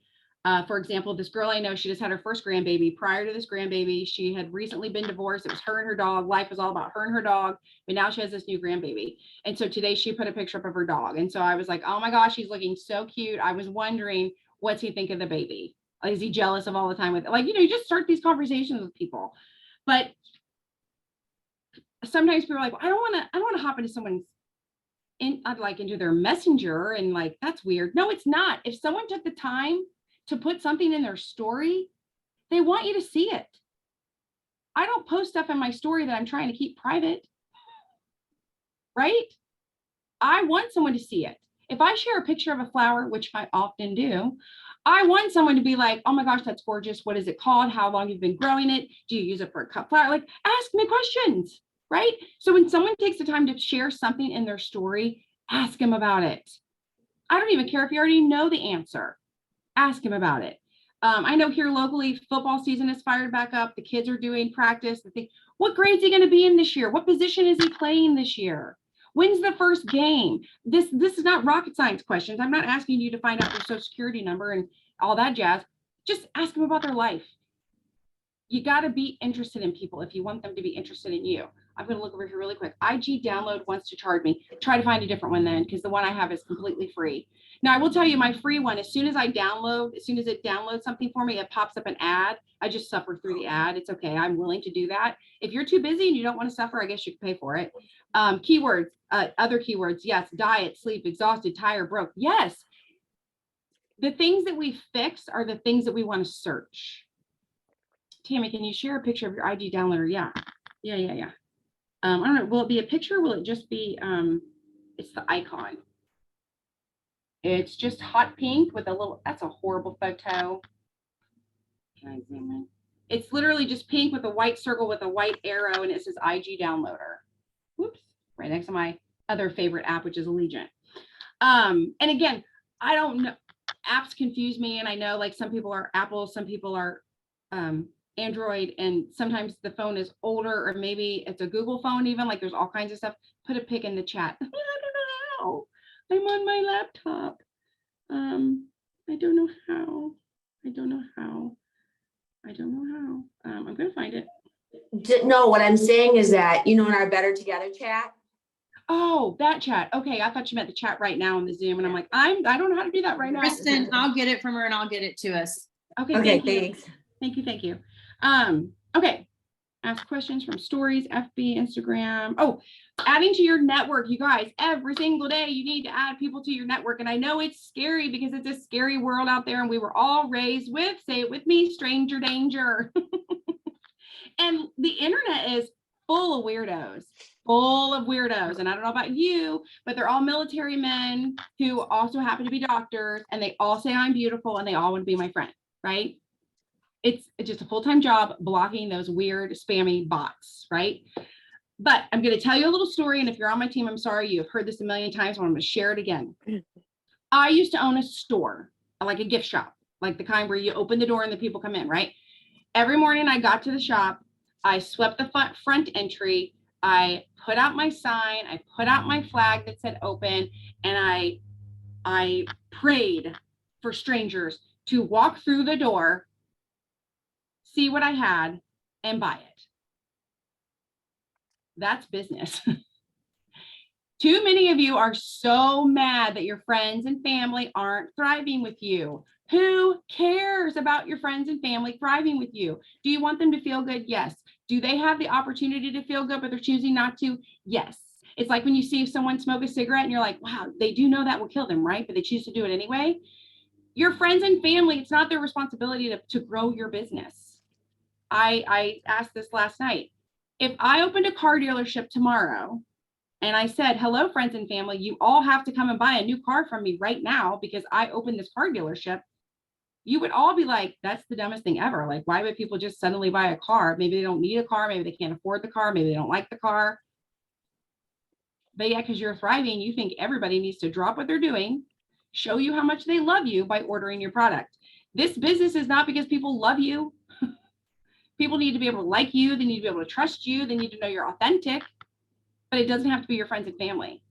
For example, this girl I know, she just had her first grandbaby. Prior to this grandbaby, she had recently been divorced. It was her and her dog. Life was all about her and her dog, but now she has this new grandbaby. And so today she put a picture up of her dog. And so I was like, oh my gosh, he's looking so cute. I was wondering, what's he think of the baby? Is he jealous of all the time with, you just start these conversations with people. But sometimes people are like, well, I don't want to hop into someone's into their messenger and that's weird. No, it's not. If someone took the time to put something in their story, they want you to see it. I don't post stuff in my story that I'm trying to keep private, right? I want someone to see it. If I share a picture of a flower, which I often do, I want someone to be like, oh my gosh, that's gorgeous. What is it called? How long you've been growing it? Do you use it for a cut flower? Ask me questions, right? So when someone takes the time to share something in their story, ask them about it. I don't even care if you already know the answer. Ask him about it. I know here locally, football season is fired back up. The kids are doing practice. They think, what grade is he going to be in this year? What position is he playing this year? When's the first game? This is not rocket science questions. I'm not asking you to find out their social security number and all that jazz. Just ask them about their life. You got to be interested in people if you want them to be interested in you. I'm going to look over here really quick. IG Download wants to charge me. Try to find a different one then, because the one I have is completely free. Now I will tell you my free one, as soon as it downloads something for me, it pops up an ad. I just suffer through the ad. It's okay. I'm willing to do that. If you're too busy and you don't want to suffer, I guess you can pay for it. Keywords, other keywords. Yes. Diet, sleep, exhausted, tired, broke. Yes. The things that we fix are the things that we want to search. Tammy, can you share a picture of your IG downloader? Yeah. I don't know. Will it be a picture? Or will it just be, it's the icon. It's just hot pink with a little, that's a horrible photo. Can I zoom in? It's literally just pink with a white circle with a white arrow and it says IG downloader. Whoops, right next to my other favorite app, which is Allegiant. And again, I don't know, apps confuse me. And I know like some people are Apple, some people are Android, and sometimes the phone is older, or maybe it's a Google phone even, like there's all kinds of stuff. Put a pic in the chat. I don't know how. I'm on my laptop. I don't know how. I'm gonna find it. No, what I'm saying is that, in our Better Together chat. Oh, that chat. Okay, I thought you meant the chat right now in the Zoom, and I'm like, I don't know how to do that right now. Kristen, I'll get it from her and I'll get it to us. Okay, Okay, thanks. Thank you. Okay. Ask questions from stories, FB, Instagram. Oh, adding to your network, you guys, every single day you need to add people to your network. And I know it's scary because it's a scary world out there and we were all raised with, say it with me, stranger danger. And the internet is full of weirdos. And I don't know about you, but they're all military men who also happen to be doctors, and they all say I'm beautiful and they all want to be my friend, right? It's just a full-time job blocking those weird spammy bots, right? But I'm going to tell you a little story. And if you're on my team, I'm sorry, you've heard this a million times, but I'm going to share it again. I used to own a store, like a gift shop, like the kind where you open the door and the people come in, right? Every morning I got to the shop, I swept the front entry, I put out my sign, I put out my flag that said open, and I prayed for strangers to walk through the door, see what I had, and buy it. That's business. Too many of you are so mad that your friends and family aren't thriving with you. Who cares about your friends and family thriving with you? Do you want them to feel good? Yes. Do they have the opportunity to feel good, but they're choosing not to? Yes. It's like when you see someone smoke a cigarette and you're like, wow, they do know that will kill them, right? But they choose to do it anyway. Your friends and family, it's not their responsibility to grow your business. I asked this last night. If I opened a car dealership tomorrow and I said, hello, friends and family, you all have to come and buy a new car from me right now because I opened this car dealership, you would all be like, that's the dumbest thing ever. Like, why would people just suddenly buy a car? Maybe they don't need a car. Maybe they can't afford the car. Maybe they don't like the car. But yeah, because you're thriving, you think everybody needs to drop what they're doing, show you how much they love you by ordering your product. This business is not because people love you. People need to be able to like you. They need to be able to trust you. They need to know you're authentic, but it doesn't have to be your friends and family.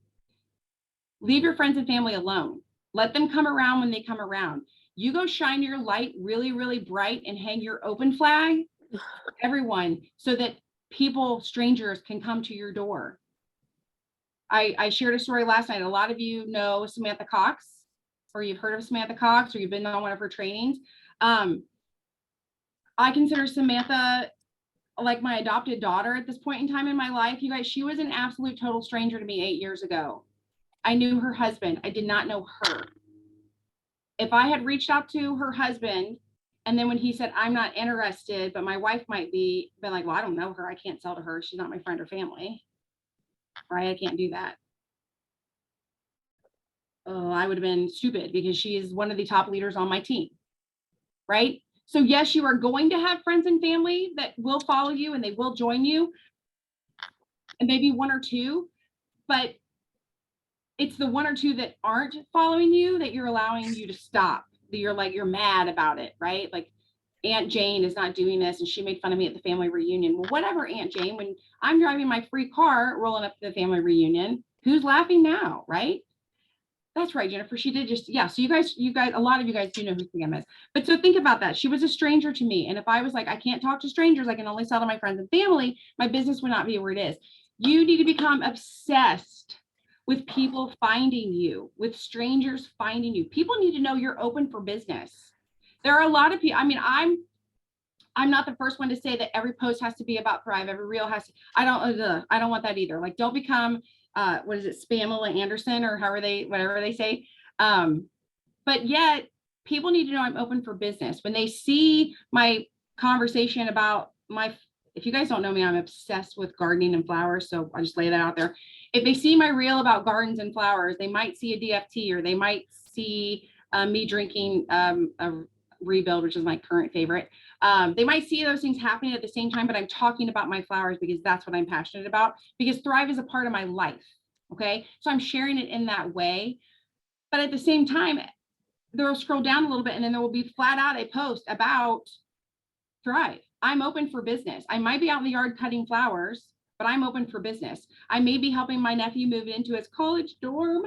Leave your friends and family alone. Let them come around when they come around. You go shine your light really, really bright and hang your open flag for everyone so that people, strangers, can come to your door. I shared a story last night. A lot of you know Samantha Cox, or you've heard of Samantha Cox, or you've been on one of her trainings. I consider Samantha like my adopted daughter at this point in time in my life. You guys, she was an absolute total stranger to me 8 years ago. I knew her husband. I did not know her. If I had reached out to her husband, and then when he said, I'm not interested, but my wife might be, been like, well, I don't know her. I can't sell to her. She's not my friend or family. Right? I can't do that. Oh, I would have been stupid because she is one of the top leaders on my team. Right? So yes, you are going to have friends and family that will follow you and they will join you, and maybe one or two, but it's the one or two that aren't following you that you're allowing you to stop. That you're like, you're mad about it, right? Like Aunt Jane is not doing this and she made fun of me at the family reunion. Well, whatever, Aunt Jane, when I'm driving my free car rolling up to the family reunion, who's laughing now, right? That's right, Jennifer. She did just, yeah. So you guys, a lot of you guys do know who Sam is. But so think about that. She was a stranger to me. And if I was like, I can't talk to strangers, I can only sell to my friends and family, my business would not be where it is. You need to become obsessed with people finding you, with strangers finding you. People need to know you're open for business. There are a lot of people, I mean, I'm not the first one to say that every post has to be about Thrive. Every reel has to, I don't want that either. Like, don't become, what is it, Spamela Anderson or whatever they say. But yet people need to know I'm open for business. When they see my conversation about if you guys don't know me, I'm obsessed with gardening and flowers. So I just lay that out there. If they see my reel about gardens and flowers, they might see a DFT or they might see me drinking a Rebuild, which is my current favorite. They might see those things happening at the same time, but I'm talking about my flowers because that's what I'm passionate about, because Thrive is a part of my life. Okay. So I'm sharing it in that way. But at the same time, they'll scroll down a little bit and then there will be flat out a post about Thrive. I'm open for business. I might be out in the yard cutting flowers, but I'm open for business. I may be helping my nephew move into his college dorm,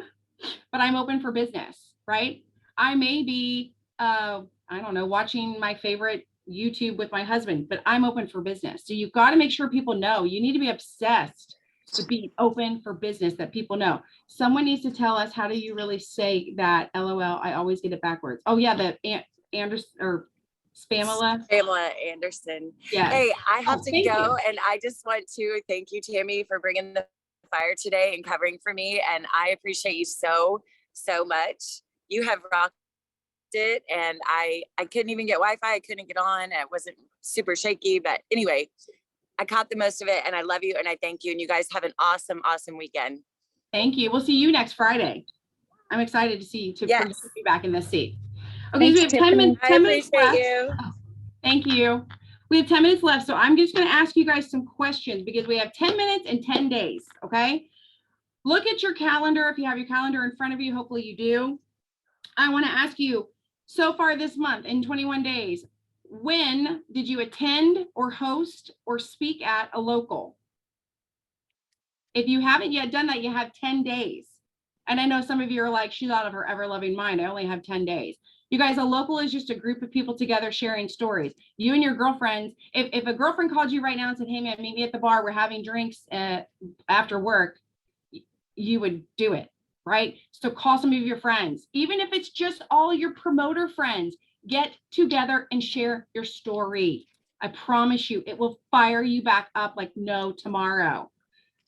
but I'm open for business, right? I may be, I don't know, watching my favorite YouTube with my husband, but I'm open for business. So you've got to make sure people know. You need to be obsessed with being open for business, that people know. Someone needs to tell us, how do you really say that? LOL, I always get it backwards. Oh yeah, the Anderson or Spamela. Pamela Anderson. Yes. Hey, I have Oh, to thank go, you. and I just want to thank you, Tammy, for bringing the fire today and covering for me. And I appreciate you so, so much. You have rocked it, and I couldn't even get Wi-Fi. I couldn't get on. It wasn't super shaky, but anyway, I caught the most of it, and I love you, and I thank you. And you guys have an awesome, awesome weekend. Thank you. We'll see you next Friday. I'm excited to see you Yes. be back in this seat. Okay, Thanks, so we have 10 minutes. I 10 minutes appreciate left. you. Oh, thank you. We have 10 minutes left. So I'm just going to ask you guys some questions because we have 10 minutes and 10 days. Okay. Look at your calendar. If you have your calendar in front of you, hopefully you do. I want to ask you, so far this month in 21 days, when did you attend or host or speak at a local? If you haven't yet done that, you have 10 days. And I know some of you are like, she's out of her ever loving mind. I only have 10 days. You guys, a local is just a group of people together sharing stories. You and your girlfriends, if a girlfriend called you right now and said, hey man, meet me at the bar, we're having drinks after work, you would do it, right? So call some of your friends, even if it's just all your promoter friends, get together and share your story. I promise you, it will fire you back up like no tomorrow.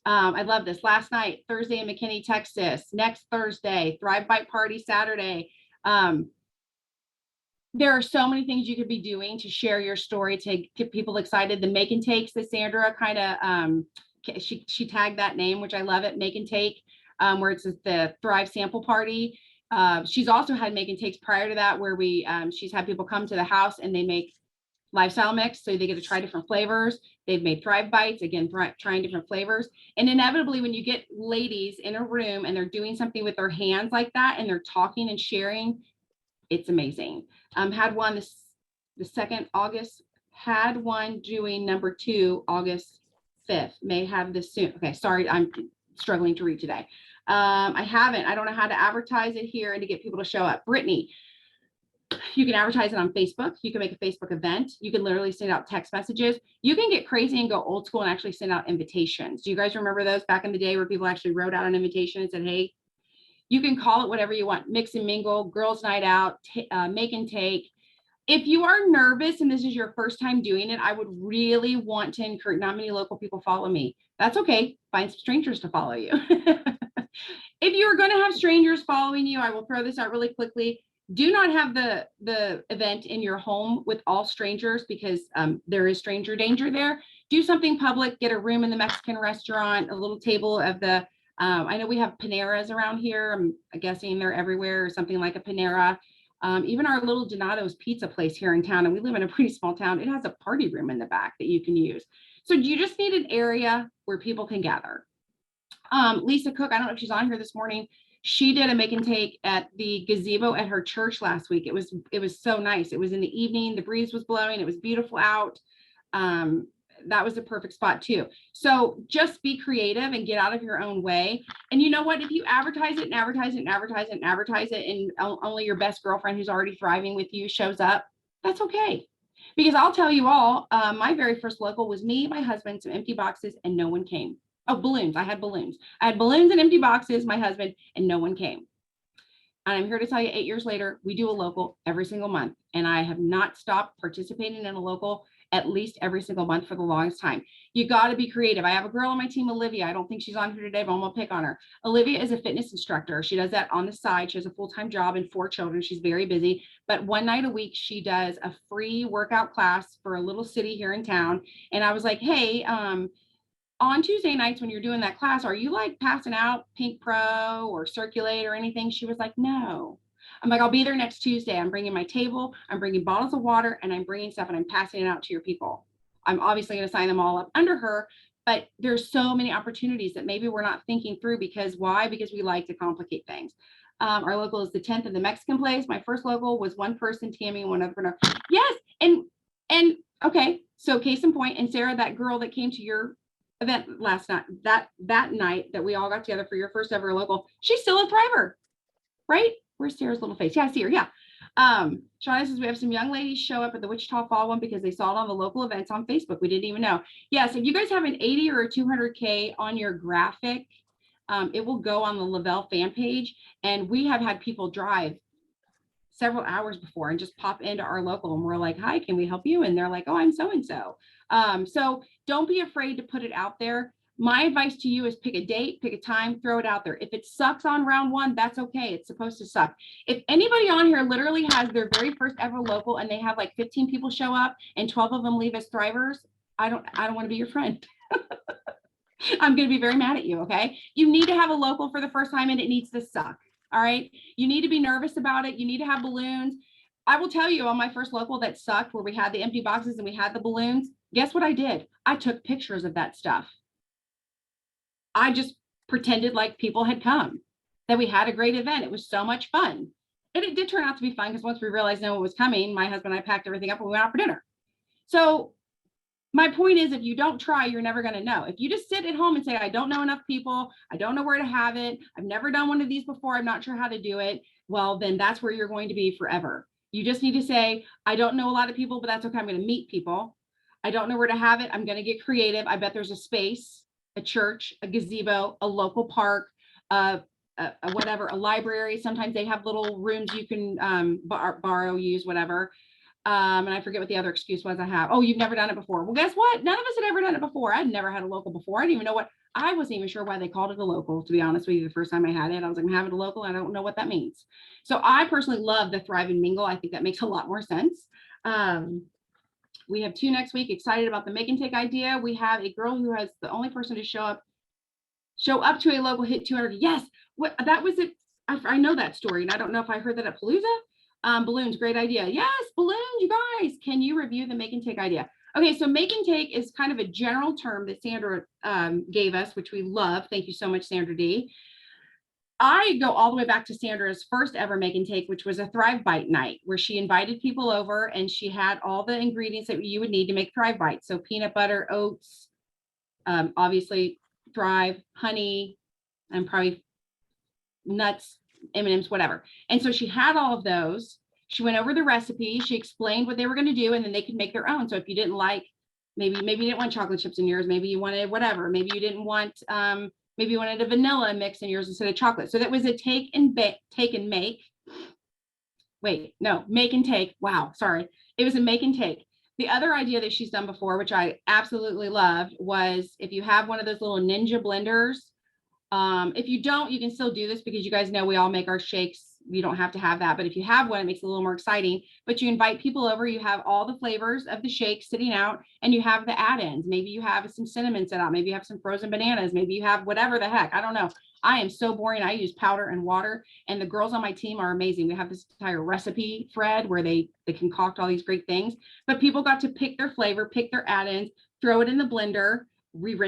I love this. Last night, Thursday in McKinney, Texas. Next Thursday, Thrive Bike Party Saturday. There are so many things you could be doing to share your story, to get people excited. The Make and Takes that Sandra kind of, she tagged that name, which I love it, Make and Take, where it's the Thrive Sample Party. She's also had Make and Takes prior to that, where she's had people come to the house and they make lifestyle mix, so they get to try different flavors. They've made Thrive Bites, again, trying different flavors. And inevitably, when you get ladies in a room and they're doing something with their hands like that, and they're talking and sharing, it's amazing. Had one the 2nd August, had one doing number 2, August 5th, may have this soon. Okay, sorry, I'm struggling to read today. I don't know how to advertise it here and to get people to show up. Brittany, you can advertise it on Facebook. You can make a Facebook event. You can literally send out text messages. You can get crazy and go old school and actually send out invitations. Do you guys remember those back in the day where people actually wrote out an invitation and said, hey, you can call it whatever you want, mix and mingle, girls' night out, make and take. If you are nervous and this is your first time doing it, I would really want to encourage, not many local people follow me. That's okay. Find some strangers to follow you. If you're going to have strangers following you, I will throw this out really quickly. Do not have the event in your home with all strangers, because there is stranger danger there. Do something public, get a room in the Mexican restaurant, a little table of the, I know we have Paneras around here. I'm guessing they're everywhere, or something like a Panera. Even our little Donato's pizza place here in town, and we live in a pretty small town, it has a party room in the back that you can use. So you just need an area where people can gather. Lisa Cook, I don't know if she's on here this morning. She did a make and take at the gazebo at her church last week. It was so nice. It was in the evening. The breeze was blowing. It was beautiful out. That was the perfect spot too. So just be creative and get out of your own way. And you know what? If you advertise it and advertise it and advertise it and advertise it, and only your best girlfriend who's already thriving with you shows up, that's okay. Because I'll tell you all, my very first local was me, my husband, some empty boxes, and no one came. Oh, balloons. I had balloons. I had balloons and empty boxes, my husband, and no one came. And I'm here to tell you, 8 years later, we do a local every single month. And I have not stopped participating in a local at least every single month for the longest time. You got to be creative. I have a girl on my team, Olivia. I don't think she's on here today, but I'm going to pick on her. Olivia is a fitness instructor. She does that on the side. She has a full-time job and 4 children. She's very busy. But one night a week, she does a free workout class for a little city here in town. And I was like, hey, on Tuesday nights when you're doing that class, are you like passing out Pink Pro or Circulate or anything? She was like, no. I'm like, I'll be there next Tuesday. I'm bringing my table, I'm bringing bottles of water, and I'm bringing stuff and I'm passing it out to your people. I'm obviously going to sign them all up under her, but there's so many opportunities that maybe we're not thinking through. Because why? Because we like to complicate things. Our local is the 10th in the Mexican place. My first local was one person, Tammy, and one other. Yes. And okay. So case in point, and Sarah, that girl that came to your event last night, that night that we all got together for your first ever local, she's still a thriver, right? Where's Sarah's little face? Yeah, I see her. Yeah. Shauna says we have some young ladies show up at the Wichita Fall one because they saw it on the local events on Facebook. We didn't even know. Yes, if you guys have an 80 or a 200K on your graphic, it will go on the Lavelle fan page. And we have had people drive several hours before and just pop into our local, and we're like, hi, can we help you? And they're like, oh, I'm so-and-so. So don't be afraid to put it out there. My advice to you is pick a date, pick a time, throw it out there. If it sucks on round 1, that's okay. It's supposed to suck. If anybody on here literally has their very first ever local and they have like 15 people show up and 12 of them leave as thrivers, I don't want to be your friend. I'm going to be very mad at you. Okay. You need to have a local for the first time and it needs to suck. All right. You need to be nervous about it. You need to have balloons. I will tell you, on my first local that sucked, where we had the empty boxes and we had the balloons, guess what I did? I took pictures of that stuff. I just pretended like people had come, that we had a great event. It was so much fun. And it did turn out to be fun because once we realized no one was coming, my husband and I packed everything up and we went out for dinner. So my point is, if you don't try, you're never going to know. If you just sit at home and say, I don't know enough people, I don't know where to have it, I've never done one of these before, I'm not sure how to do it, well, then that's where you're going to be forever. You just need to say, I don't know a lot of people, but that's okay. I'm going to meet people. I don't know where to have it. I'm going to get creative. I bet there's a space, a church, a gazebo, a local park, whatever, a library. Sometimes they have little rooms you can borrow, use, whatever. And I forget what the other excuse was I have. Oh, you've never done it before. Well, guess what? None of us had ever done it before. I'd never had a local before. I didn't even know I wasn't even sure why they called it a local, to be honest with you. The first time I had it, I was like, I'm having a local. I don't know what that means. So I personally love the Thrive and Mingle. I think that makes a lot more sense. We have 2 next week. Excited about the make and take idea. We have a girl who has the only person to show up to a local, hit 200. Yes, what that was it. I know that story, and I don't know if I heard that at Palooza. Balloons, great idea. Yes, balloons, you guys. Can you review the make and take idea? Okay, so make and take is kind of a general term that Sandra gave us, which we love. Thank you so much, Sandra D. I go all the way back to Sandra's first ever make and take, which was a Thrive Bite night, where she invited people over and she had all the ingredients that you would need to make Thrive Bites. So peanut butter, oats, obviously Thrive, honey, and probably nuts, M&Ms, whatever. And so she had all of those. She went over the recipe. She explained what they were going to do, and then they could make their own. So if you didn't like, maybe you didn't want chocolate chips in yours, maybe you wanted whatever, maybe you didn't want, maybe you wanted a vanilla mix in yours instead of chocolate. So that was a take and make. Wait, no, make and take. Wow, sorry. It was a make and take. The other idea that she's done before, which I absolutely loved, was if you have one of those little Ninja blenders, if you don't, you can still do this because you guys know we all make our shakes. You don't have to have that, but if you have one, it makes it a little more exciting. But you invite people over, you have all the flavors of the shake sitting out, and you have the add-ins. Maybe you have some cinnamon set out, maybe you have some frozen bananas, maybe you have whatever the heck, I don't know. I am so boring. I use powder and water, and the girls on my team are amazing. We have this entire recipe thread where they concoct all these great things, but people got to pick their flavor, pick their add-ins, throw it in the blender, re-rinse